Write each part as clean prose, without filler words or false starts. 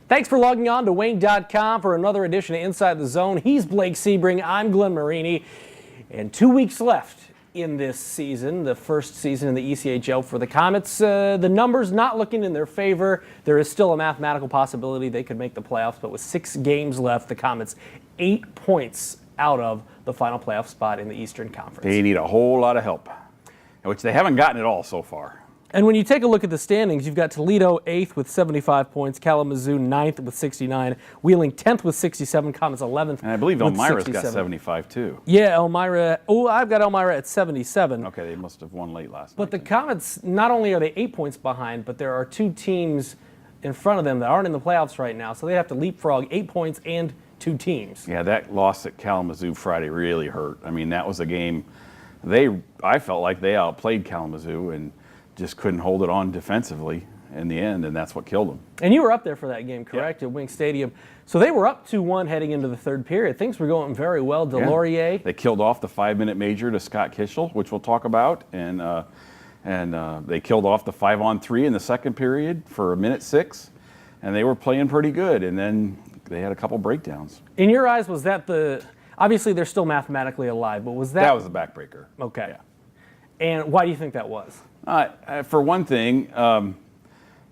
Thanks for logging on to Wayne.com for another edition of Inside the Zone. He's Blake Sebring. I'm Glenn Marini. And 2 weeks left in this season, the first season in the ECHL for the Komets. The numbers not looking in their favor. There is still a mathematical possibility they could make the playoffs, but with 6 games left, the Komets 8 points out of the final playoff spot in the Eastern Conference. They need a whole lot of help, which they haven't gotten at all so far. And when you take a look at the standings, you've got Toledo 8th with 75 points, Kalamazoo 9th with 69, Wheeling 10th with 67, Komets 11th. And I believe with Elmira's 67. got 75 too. Yeah, Elmira. Oh, I've got Elmira at 77. Okay, they must have won late last But night. the Komets, not only are they 8 points behind, but there are 2 teams in front of them that aren't in the playoffs right now, so they have to leapfrog 8 points and 2 teams. Yeah, that loss at Kalamazoo Friday really hurt. I mean, that was a game I felt like they outplayed Kalamazoo and just couldn't hold it on defensively in the end, and that's what killed them. And you were up there for that game, correct, at Wink Stadium. So they were up 2-1 heading into the third period. Things were going very well. Delorier. Yeah. They killed off the 5-minute major to Scott Kishel, which we'll talk about, and they killed off the 5-on-3 in the second period for a minute 6, and they were playing pretty good, and then they had a couple breakdowns. In your eyes, was that obviously they're still mathematically alive, but was that? That was the backbreaker. Okay. Yeah. And why do you think that was? For one thing,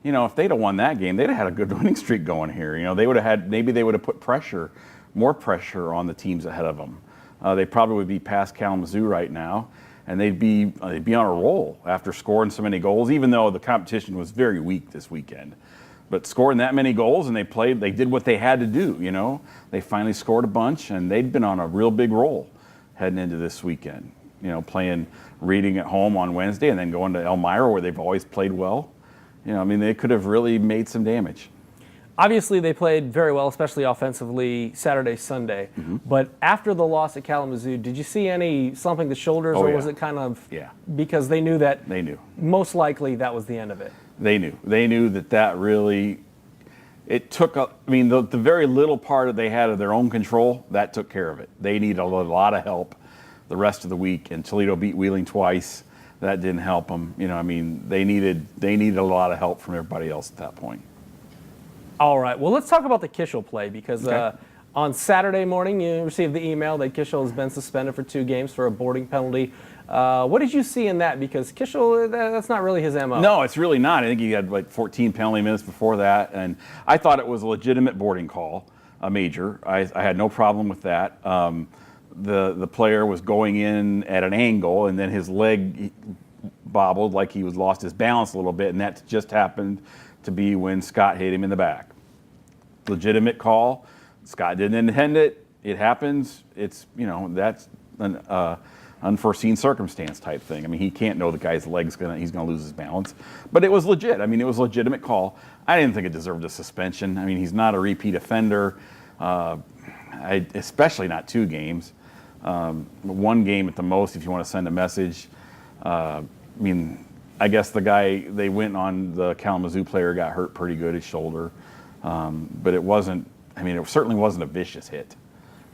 if they'd have won that game, they'd have had a good winning streak going here. They would have had, maybe they would have put more pressure on the teams ahead of them. They probably would be past Kalamazoo right now, and they'd be on a roll after scoring so many goals, even though the competition was very weak this weekend. But scoring that many goals, and they did what they had to do, They finally scored a bunch, and they'd been on a real big roll heading into this weekend. Playing Reading at home on Wednesday and then going to Elmira where they've always played well. They could have really made some damage. Obviously, they played very well, especially offensively, Saturday, Sunday. Mm-hmm. But after the loss at Kalamazoo, did you see any slumping the shoulders, or was it kind of because they knew that most likely that was the end of it? They knew that really, it took, the very little part that they had of their own control, that took care of it. They needed a lot of help the rest of the week, and Toledo beat Wheeling twice. That didn't help them. They needed a lot of help from everybody else at that point. All right. Well, let's talk about the Kishel play because on Saturday morning you received the email that Kishel has been suspended for 2 games for a boarding penalty. What did you see in that? Because Kishel, that's not really his MO. No, it's really not. I think he had like 14 penalty minutes before that, and I thought it was a legitimate boarding call, a major. I had no problem with that. The player was going in at an angle, and then his leg bobbled like he was lost his balance a little bit, and that just happened to be when Scott hit him in the back. Legitimate call. Scott didn't intend it. It happens. It's that's an unforeseen circumstance type thing. He can't know the guy's he's gonna lose his balance, but it was legit. It was a legitimate call. I didn't think it deserved a suspension. He's not a repeat offender, especially not 2 games. 1 game at the most if you want to send a message. I guess the guy they went on, the Kalamazoo player, got hurt pretty good, his shoulder. But it wasn't, it certainly wasn't a vicious hit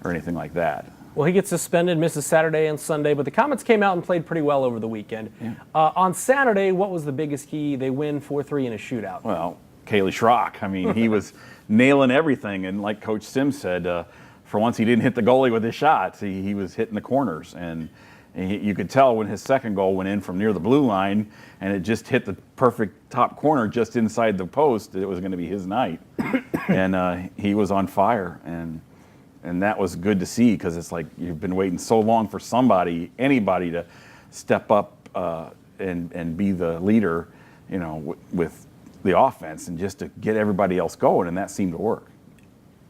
or anything like that. Well, he gets suspended, misses Saturday and Sunday, but the Komets came out and played pretty well over the weekend. Yeah. On Saturday, what was the biggest key? They win 4-3 in a shootout. Well, Kaylee Schrock. He was nailing everything, and like Coach Sims said, for once he didn't hit the goalie with his shots. He was hitting the corners, and you could tell when his second goal went in from near the blue line and it just hit the perfect top corner just inside the post, it was going to be his night. And he was on fire, and that was good to see, because it's like you've been waiting so long for anybody to step up and be the leader, with the offense, and just to get everybody else going, and that seemed to work.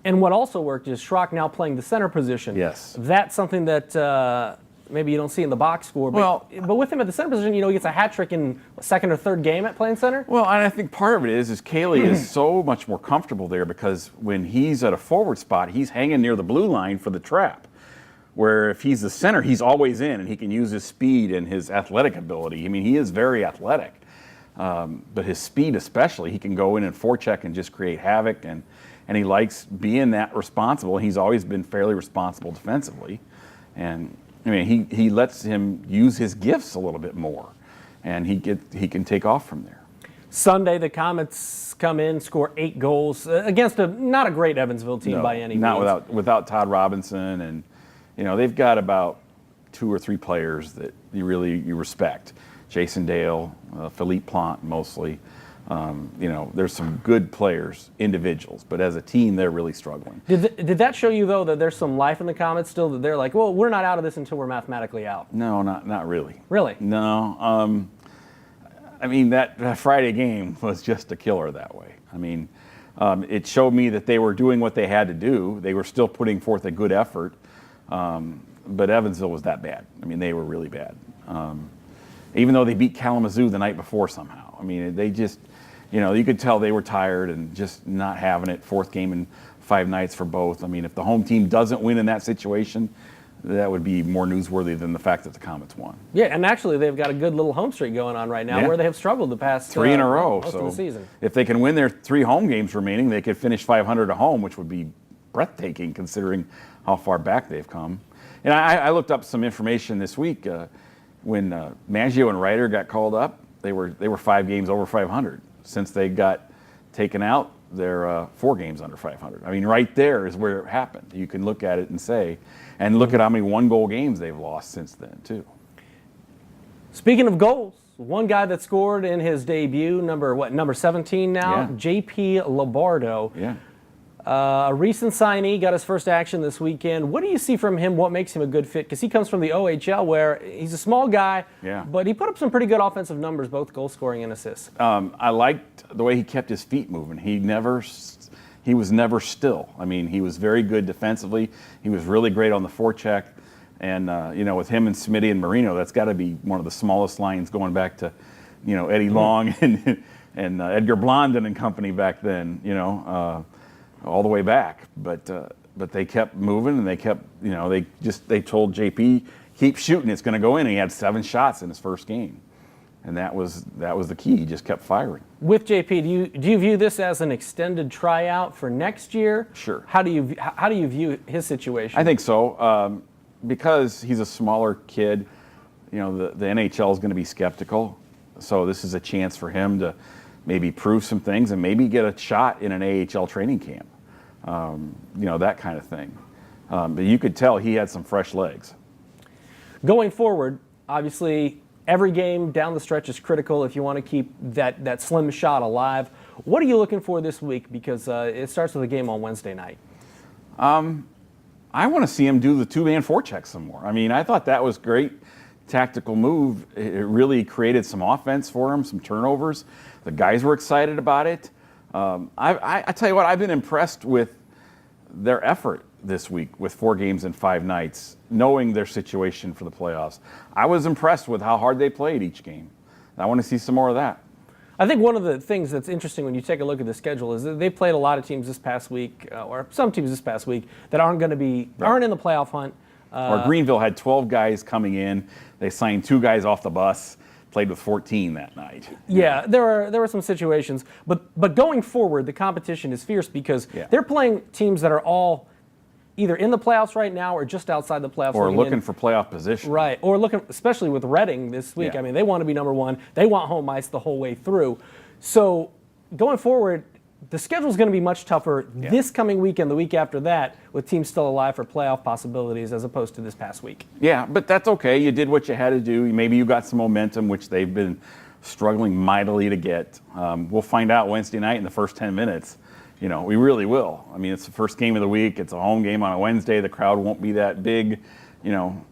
And what also worked is Schrock now playing the center position. Yes. That's something that maybe you don't see in the box score. But with him at the center position, he gets a hat trick in second or third game at playing center. Well, and I think part of it is Kaylee is so much more comfortable there, because when he's at a forward spot, he's hanging near the blue line for the trap. Where if he's the center, he's always in, and he can use his speed and his athletic ability. He is very athletic. But his speed especially, he can go in and forecheck and just create havoc, and he likes being that responsible. He's always been fairly responsible defensively, and he lets him use his gifts a little bit more, and he can take off from there. Sunday, the Komets come in, score 8 goals against not a great Evansville team by any means. Not without Todd Robinson, and they've got about 2 or 3 players that you respect. Jason Dale, Philippe Plante mostly. There's some good players, individuals, but as a team, they're really struggling. Did that show you, though, that there's some life in the Komets still, that they're like, well, we're not out of this until we're mathematically out? No, not really. Really? No. That Friday game was just a killer that way. It showed me that they were doing what they had to do. They were still putting forth a good effort, but Evansville was that bad. They were really bad. Even though they beat Kalamazoo the night before somehow. They just, you could tell they were tired and just not having it. 4th game in 5 nights for both. If the home team doesn't win in that situation, that would be more newsworthy than the fact that the Komets won. Yeah, and actually they've got a good little home streak going on right now where they have struggled the past 3 in a row. Most of the season. If they can win their 3 home games remaining, they could finish 500 at home, which would be breathtaking considering how far back they've come. And I looked up some information this week. When Maggio and Ryder got called up, they were 5 games over 500. Since they got taken out, they're 4 games under 500. Right there is where it happened. You can look at it and say, and look at how many 1-goal games they've lost since then, too. Speaking of goals, one guy that scored in his debut, number 17 now, J.P. Labardo. Yeah. A recent signee, got his first action this weekend. What do you see from him? What makes him a good fit? Because he comes from the OHL, where he's a small guy, but he put up some pretty good offensive numbers, both goal scoring and assists. I liked the way he kept his feet moving. He was never still. He was very good defensively. He was really great on the forecheck. And, with him and Smitty and Marino, that's got to be one of the smallest lines going back to, Eddie Long and Edgar Blondin and company back then, all the way back. But they kept moving, and they kept, they told JP, keep shooting, it's going to go in. And he had 7 shots in his first game. And that was the key. He just kept firing. With JP, do you view this as an extended tryout for next year? Sure. How do you view his situation? I think so. Because he's a smaller kid, the NHL is going to be skeptical. So this is a chance for him to maybe prove some things and maybe get a shot in an AHL training camp. That kind of thing. But you could tell he had some fresh legs. Going forward, obviously, every game down the stretch is critical if you want to keep that slim shot alive. What are you looking for this week? Because it starts with a game on Wednesday night. I want to see him do the 2-man forecheck some more. I thought that was great tactical move. It really created some offense for him, some turnovers. The guys were excited about it. I tell you what, I've been impressed with their effort this week with 4 games in 5 nights, knowing their situation for the playoffs. I was impressed with how hard they played each game. I want to see some more of that. I think one of the things that's interesting when you take a look at the schedule is that they played a lot of teams this past week, or some teams this past week, that aren't in the playoff hunt. Or Greenville had 12 guys coming in. They signed 2 guys off the bus, played with 14 that night. Yeah, there were some situations. But going forward, the competition is fierce because they're playing teams that are all either in the playoffs right now or just outside the playoffs. Or looking for playoff position. Right, or looking, especially with Reading this week. Yeah. They want to be number 1. They want home ice the whole way through. So going forward, the schedule is going to be much tougher this coming week and the week after that, with teams still alive for playoff possibilities as opposed to this past week. Yeah, but that's okay. You did what you had to do. Maybe you got some momentum, which they've been struggling mightily to get. We'll find out Wednesday night in the first 10 minutes. We really will. It's the first game of the week. It's a home game on a Wednesday. The crowd won't be that big. We'll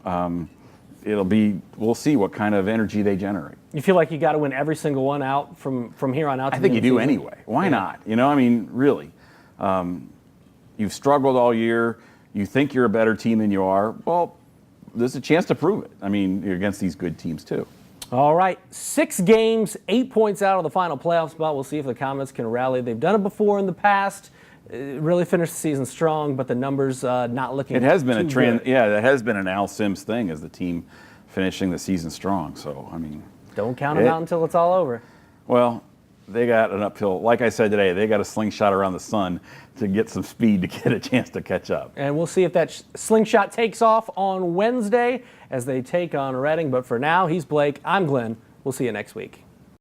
see what kind of energy they generate. You feel like you got to win every single one out from here on out? I think you do anyway. Why not? Really. You've struggled all year. You think you're a better team than you are. Well, there's a chance to prove it. You're against these good teams too. All right, 6 games, 8 points out of the final playoff spot. We'll see if the Komets can rally. They've done it before in the past. Really finished the season strong, but the numbers not looking. It has been a trend. Yeah, that has been an Al Sims thing, as the team finishing the season strong. So don't count them out until it's all over. Well, they got an uphill. Like I said today, they got a slingshot around the sun to get some speed to get a chance to catch up. And we'll see if that slingshot takes off on Wednesday as they take on Reading. But for now, he's Blake. I'm Glenn. We'll see you next week.